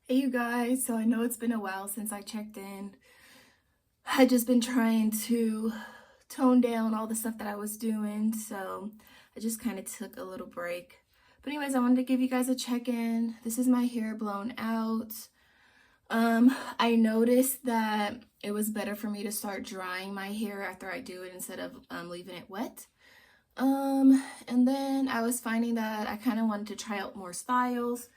Hey you guys, so I know it's been a while since I checked in. I just been trying to tone down all the stuff that I was doing, so I just kind of took a little break. But anyways, I wanted to give you guys a check-in. This is my hair blown out. I noticed that it was better for me to start drying my hair after I do it instead of leaving it wet. And then I was finding that I kind of wanted to try out more styles.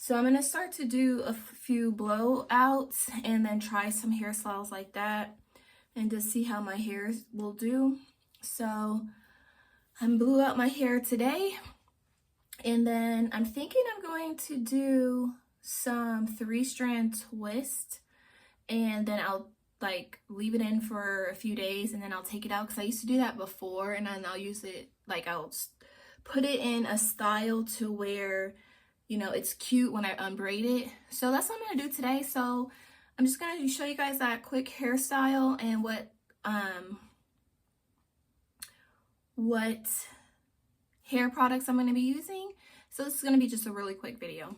So I'm going to start to do a few blowouts and then try some hairstyles like that and just see how my hair will do. So I'm blew out my hair today, and then I'm thinking I'm going to do some 3-strand twist, and then I'll like leave it in for a few days and then I'll take it out because I used to do that before, and then I'll use it like I'll put it in a style to where it's cute when I unbraid it. So that's what I'm gonna do today. So I'm just gonna show you guys that quick hairstyle and what hair products I'm gonna be using. So this is gonna be just a really quick video.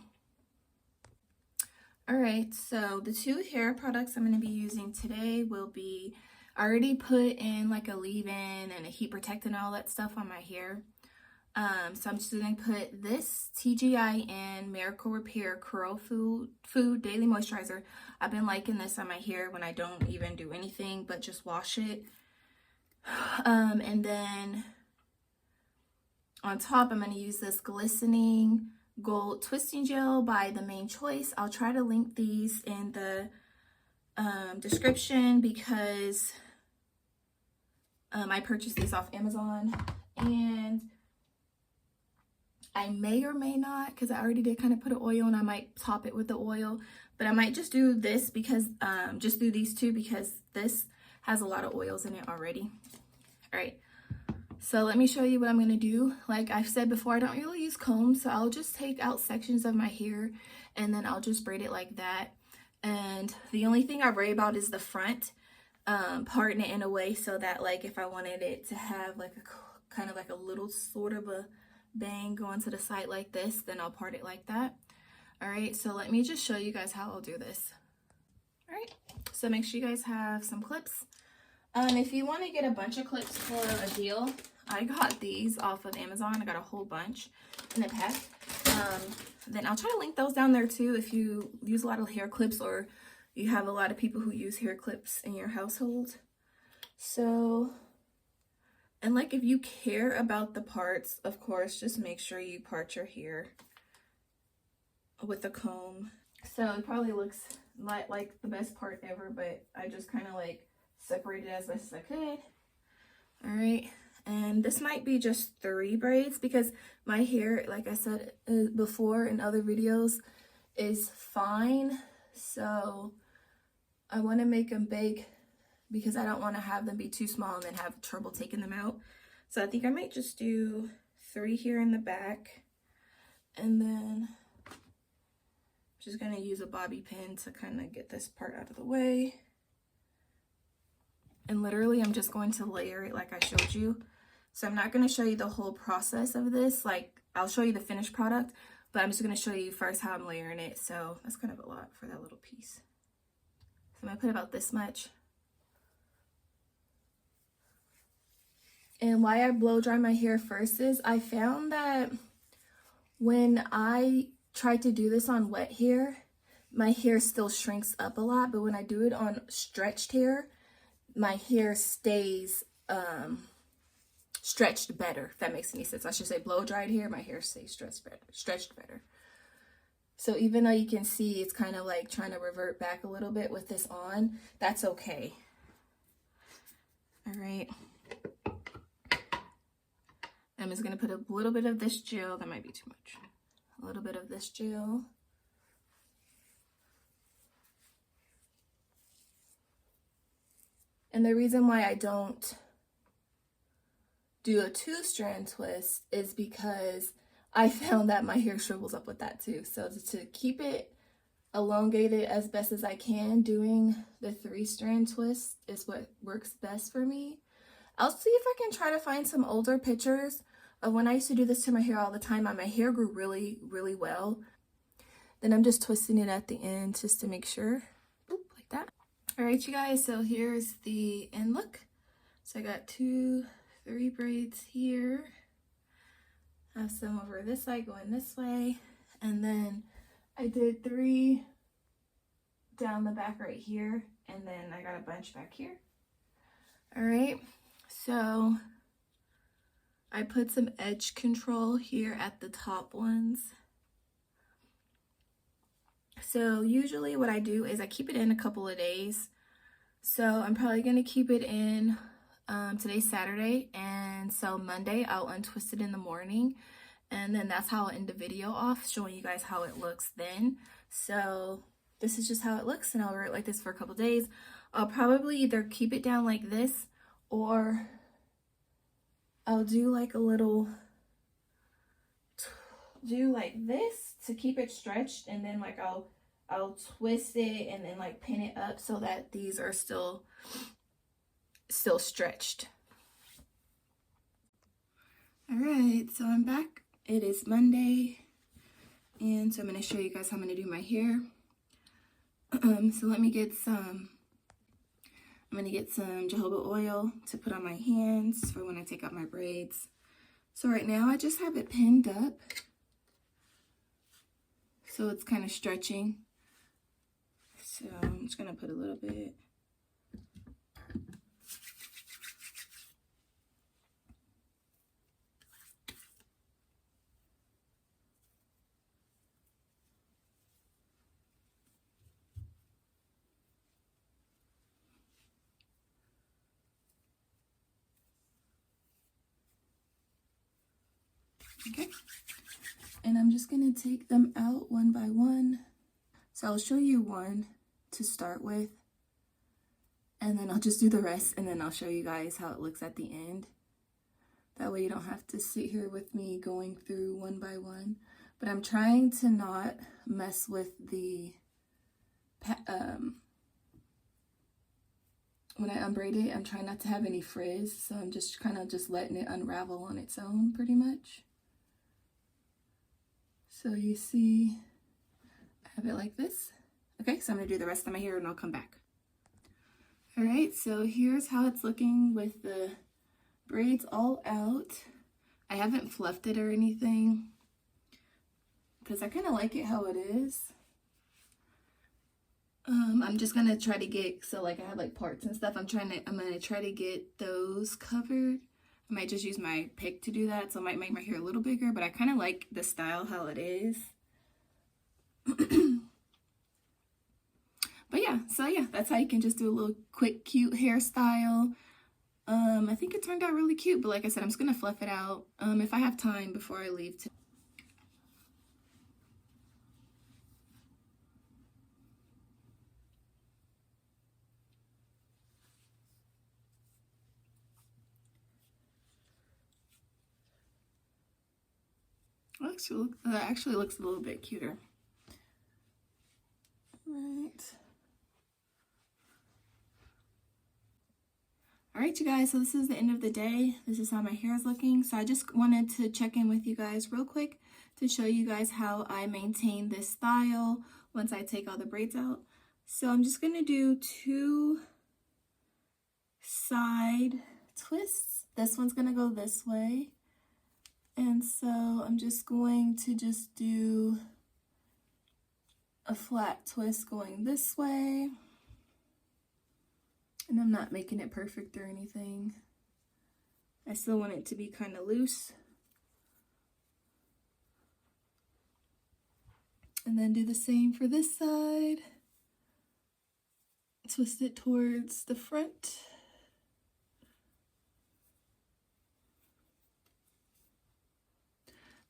All right, so the 2 hair products I'm gonna be using today will be, I already put in like a leave-in and a heat protectant and all that stuff on my hair. So I'm just going to put this TGIN Miracle Repair Curl Food Daily Moisturizer. I've been liking this on my hair when I don't even do anything but just wash it. And then on top, I'm going to use this Glistening Gold Twisting Gel by The Main Choice. I'll try to link these in the description because I purchased these off Amazon, and I may or may not, because I already did kind of put an oil, and I might top it with the oil, but I might just do this because just do these 2 because this has a lot of oils in it already. All right, so let me show you what I'm going to do. Like I've said before, I don't really use combs, so I'll just take out sections of my hair and then I'll just braid it like that. And the only thing I worry about is the front, parting it in a way so that like if I wanted it to have like a kind of like a little sort of a bang going to the side like this, then I'll part it like that. All right, so let me just show you guys how I'll do this. All right, so make sure you guys have some clips. If you want to get a bunch of clips for a deal, I got these off of Amazon. I got a whole bunch in a pack. Then I'll try to link those down there too if you use a lot of hair clips or you have a lot of people who use hair clips in your household. So, and like if you care about the parts, of course, just make sure you part your hair with a comb. So it probably looks like the best part ever, but I just kind of like separated as best as I could. All right, and this might be just 3 braids because my hair, like I said before in other videos, is fine. So I want to make them big because I don't want to have them be too small and then have trouble taking them out. So I think I might just do 3 here in the back, and then I'm just going to use a bobby pin to kind of get this part out of the way. And literally I'm just going to layer it like I showed you. So I'm not going to show you the whole process of this. Like I'll show you the finished product, but I'm just going to show you first how I'm layering it. So that's kind of a lot for that little piece. So I'm going to put about this much. And why I blow dry my hair first is I found that when I try to do this on wet hair, my hair still shrinks up a lot, but when I do it on stretched hair, my hair stays stretched better, if that makes any sense. I should say blow dried hair, my hair stays stretched better. So even though you can see it's kind of like trying to revert back a little bit with this on, that's okay. All right. I'm just going to put a little bit of this gel. That might be too much. A little bit of this gel. And the reason why I don't do a 2-strand twist is because I found that my hair shrivels up with that too. So to keep it elongated as best as I can, doing the 3-strand twist is what works best for me. I'll see if I can try to find some older pictures of when I used to do this to my hair all the time. My hair grew really, really well. Then I'm just twisting it at the end just to make sure. Oop, like that. All right, you guys, so here's the end look. So I got 2, 3 braids here. I have some over this side going this way. And then I did 3 down the back right here. And then I got a bunch back here. All right, so I put some edge control here at the top ones. So usually what I do is I keep it in a couple of days. So I'm probably gonna keep it in, today's Saturday, and so Monday I'll untwist it in the morning, and then that's how I'll end the video off, showing you guys how it looks then. So this is just how it looks, and I'll wear it like this for a couple days. I'll probably either keep it down like this, or I'll do like a little, do like this to keep it stretched, and then like I'll twist it and then like pin it up so that these are still stretched. All right, so I'm back. It is Monday, and so I'm going to show you guys how I'm going to do my hair. So let me get some, I'm going to get some jojoba oil to put on my hands for when I take out my braids. So right now I just have it pinned up, so it's kind of stretching. So I'm just going to put a little bit. Okay, and I'm just going to take them out one by one. So I'll show you one to start with, and then I'll just do the rest, and then I'll show you guys how it looks at the end. That way you don't have to sit here with me going through one by one. But I'm trying to not mess with the, when I unbraid it, I'm trying not to have any frizz, so I'm just kind of just letting it unravel on its own pretty much. So you see, I have it like this. Okay, so I'm gonna do the rest of my hair and I'll come back. All right, so here's how it's looking with the braids all out. I haven't fluffed it or anything because I kind of like it how it is. I'm just gonna try to get, so like I have like parts and stuff, I'm gonna try to get those covered. I might just use my pick to do that, so I might make my hair a little bigger, but I kind of like the style how it is. But yeah, so yeah, that's how you can just do a little quick, cute hairstyle. I think it turned out really cute, but like I said, I'm just gonna fluff it out if I have time before I leave. Actually looks a little bit cuter. Right. All right, you guys, so this is the end of the day. This is how my hair is looking. So I just wanted to check in with you guys real quick to show you guys how I maintain this style once I take all the braids out. So I'm just gonna do 2 side twists. This one's gonna go this way. And so I'm just going to just do a flat twist going this way. And I'm not making it perfect or anything. I still want it to be kind of loose. And then do the same for this side. Twist it towards the front.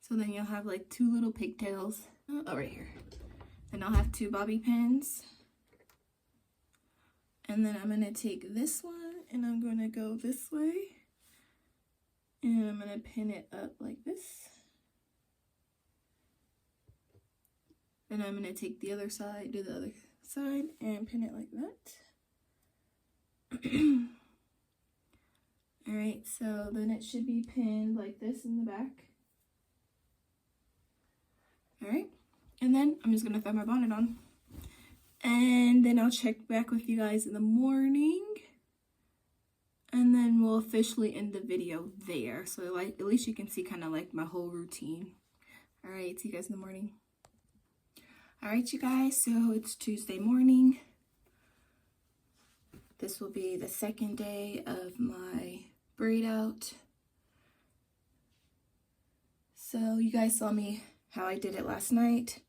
So then you'll have like 2 little pigtails. Oh, right here. And I'll have 2 bobby pins. And then I'm going to take this one and I'm going to go this way. And I'm going to pin it up like this. And I'm going to take the other side, do the other side, and pin it like that. Alright, so then it should be pinned like this in the back. Alright, And then I'm just gonna throw my bonnet on. And then I'll check back with you guys in the morning. And then we'll officially end the video there. So like at least you can see kind of like my whole routine. All right, see you guys in the morning. All right, you guys, so it's Tuesday morning. This will be the second day of my braid out. So you guys saw me how I did it last night.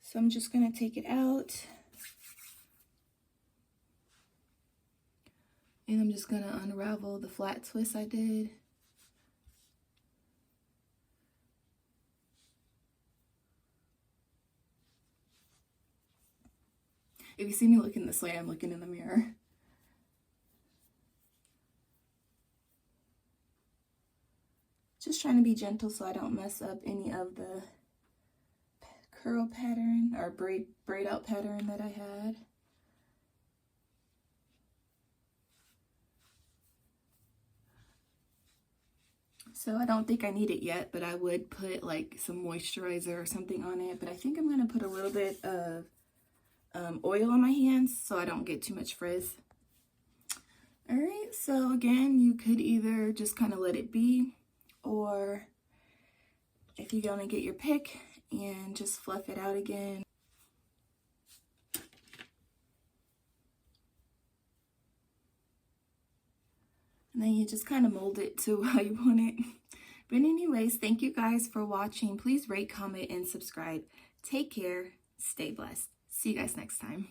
So I'm just gonna take it out. And I'm just gonna unravel the flat twist I did. If you see me looking this way, I'm looking in the mirror. Just trying to be gentle so I don't mess up any of the curl pattern or braid out pattern that I had. So I don't think I need it yet, but I would put like some moisturizer or something on it. But I think I'm gonna put a little bit of oil on my hands so I don't get too much frizz. All right, so again, you could either just kind of let it be, or if you're gonna get your pick and just fluff it out again. And then you just kind of mold it to how you want it. But anyways, thank you guys for watching. Please rate, comment, and subscribe. Take care. Stay blessed. See you guys next time.